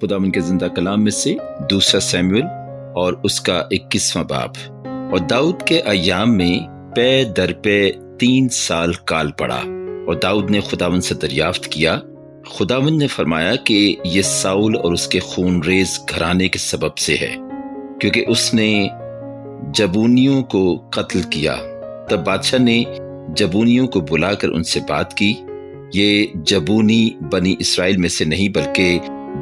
खुदावंद के जिंदा कलाम में से दूसरा सैमुएल और उसका 21वां बाब। और दाऊद के अय्याम में पे दर पे 3 साल काल पड़ा और दाऊद ने खुदावंद से दरियाफ्त किया। खुदावंद ने फरमाया कि ये साउल और उसके खूनरेज घराने के सबब से है, क्योंकि उसने जबूनियों को कत्ल किया। तब बादशाह ने जबूनियों को बुलाकर उनसे बात की। ये जबूनी बनी इस्राएल में से नहीं बल्कि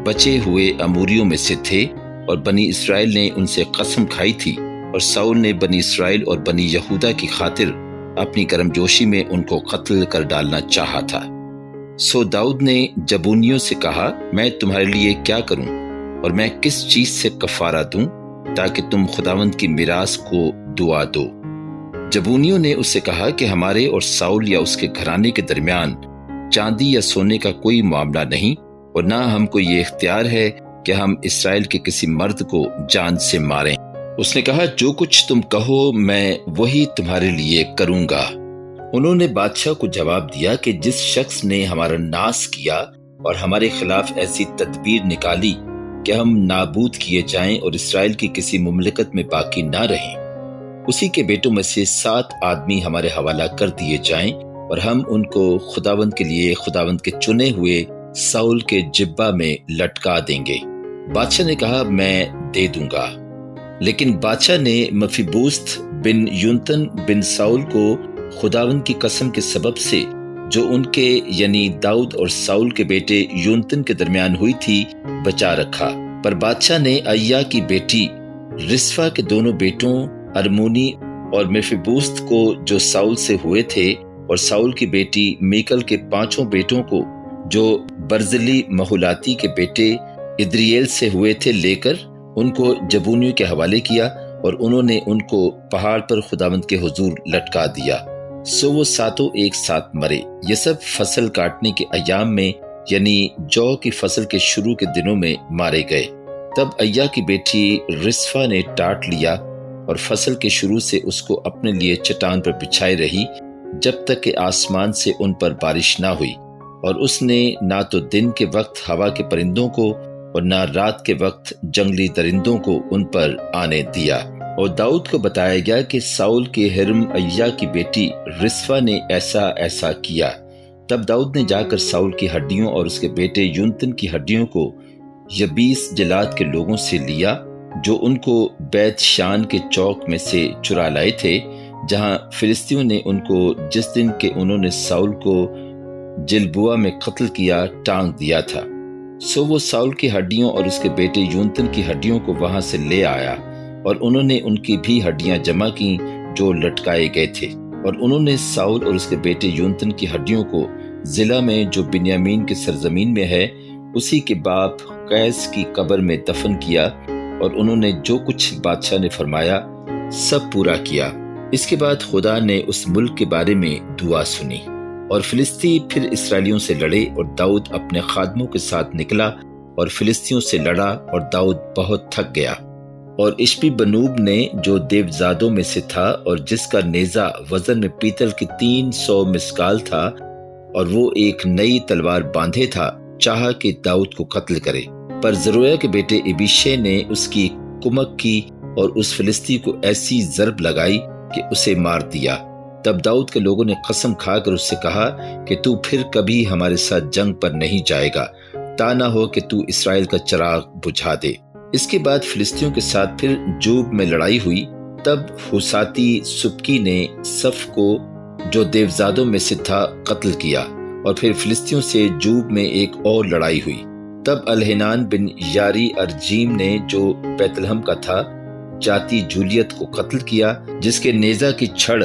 बचे हुए अमूरियों में से थे, और बनी इस्राएल ने उनसे कसम खाई थी, और साउल ने बनी इस्राएल और बनी यहूदा की खातिर अपनी गर्मजोशी में उनको कत्ल कर डालना चाहा था। सो दाऊद ने जबूनियों से कहा, मैं तुम्हारे लिए क्या करूं और मैं किस चीज से कफारा दूं ताकि तुम खुदावंद की मिरास को दुआ दो। जबूनियों ने उससे कहा कि हमारे और साउल या उसके घराने के दरमियान चांदी या सोने का कोई मामला नहीं, और ना हमको ये इख्तियार है कि हम इस्राएल के किसी मर्द को जान से मारें। उसने कहा, जो कुछ तुम कहो मैं वही तुम्हारे लिए करूंगा। उन्होंने बादशाह को जवाब दिया कि जिस शख्स ने हमारा नाश किया और हमारे खिलाफ ऐसी तदबीर निकाली कि हम नाबूद किए जाएं और इस्राएल की किसी मुमलिकत में बाकी ना रहें, उसी के बेटों में से 7 आदमी हमारे हवाला कर दिए जाएं, और हम उनको खुदावंद के लिए खुदावंद के चुने हुए साउल के जिब्बा में लटका देंगे। बादशाह ने कहा, मैं दे दूंगा। लेकिन बादशाह ने मफीबोस्त बिन यूनतन बिन साउल को खुदावंद की कसम के सबब से जो उनके यानी दाऊद और साउल के बेटे यूनतन के दरमियान हुई थी बचा रखा। पर बादशाह ने अय्या की बेटी रिस्फा के दोनों बेटों अरमोनी और मेफीबोस्त को जो साउल से हुए थे, और साउल की बेटी मीकल के 5 बेटों को जो बर्जली महुलाती के बेटे इद्रिएल से हुए थे लेकर उनको जबूनियों के हवाले किया, और उन्होंने उनको पहाड़ पर खुदावंद के हुजूर लटका दिया। सो वो 7 एक साथ मरे। ये सब फसल काटने के अय्याम में यानी जौ की फसल के शुरू के दिनों में मारे गए। तब अय्या की बेटी रिस्फा ने टाट लिया और फसल के शुरू से उसको अपने लिए चट्टान पर बिछाई रही जब तक कि आसमान से उन पर बारिश ना हुई, और उसने ना तो दिन के वक्त हवा के परिंदों को और ना रात के वक्त जंगली दरिंदों को उन पर आने दिया। और दाऊद को बताया गया कि साउल के हिरम अय्या की बेटी रिस्फा ने ऐसा ऐसा किया। तब दाऊद ने जाकर साउल की हड्डियों और उसके बेटे यूनतन की हड्डियों को यबीस जलाद के लोगों से लिया, जो उनको बैत शान के चौक में से चुरा लाए थे, जहां फिलिस्तियों ने उनको जिस दिन के उन्होंने साउल को जिलबुआ में कत्ल किया टांग दिया था। सो वो साउल की हड्डियों और उसके बेटे यूनतन की हड्डियों को वहां से ले आया, और उन्होंने उनकी भी हड्डियां जमा की जो लटकाए गए थे, और उन्होंने साउल और उसके बेटे यूनतन की हड्डियों को जिला में जो बिन्यामीन की सरजमीन में है उसी के बाप कैस की कब्र में दफन किया, और उन्होंने जो कुछ बादशाह ने फरमाया सब पूरा किया। इसके बाद खुदा ने उस मुल्क के बारे में दुआ सुनी, और फिलिस्ती फिर इसराइलियों से लड़े, और दाऊद अपने खादमों के साथ निकला और फिलिस्तियों से लड़ा, और दाऊद बहुत थक गया। और इश्बी बनूब ने जो देवजादों में से था और जिसका नेजा वजन में पीतल की 300 मिस्काल था, और वो एक नई तलवार बांधे था, चाहा कि दाऊद को कत्ल करे। पर जरूया के बेटे इबीशे ने उसकी कुमक की और उस फिलिस्ती को ऐसी जरब लगाई कि उसे मार दिया। तब दाऊद के लोगों ने कसम खाकर उससे कहा कि तू फिर कभी हमारे साथ जंग पर नहीं जाएगा, ता ना हो कि तू इस्राएल का चिराग बुझा दे। इसके बाद फिलिस्तियों के साथ फिर जूब में लड़ाई हुई। तब हुसाती सुबकी ने सफ को जो देवजादों में से था कत्ल किया, और फिर फिलिस्तियों से जूब में एक और लड़ाई हुई। तब अलहनान बिन यारी अर्जीम ने जो बैतलहम का था जाति जूलियत को कत्ल किया, जिसके नेजा की छड़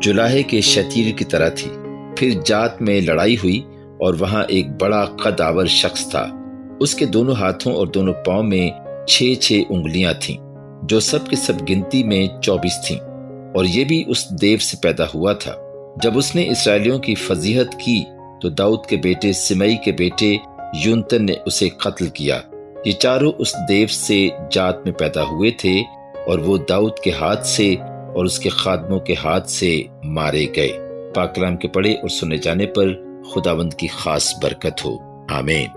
जुलाहे के शतीर की तरह थी। फिर जात में लड़ाई हुई, और वहां एक बड़ा कदावर शख्स था। उसके दोनों हाथों और दोनों पांव में 6 उंगलियां थीं, जो सब के सब गिनती में 24 थीं, और ये भी उस देव से पैदा हुआ था। जब उसने इसराइलियों की फजीहत की तो दाऊद के बेटे सिमई के बेटे यूनतन ने उसे कत्ल किया। ये चारों उस देव से जात में पैदा हुए थे, और वो दाऊद के हाथ से और उसके खादमों के हाथ से मारे गए। पाक कलाम के पढ़े और सुने जाने पर खुदावंद की खास बरकत हो। आमीन।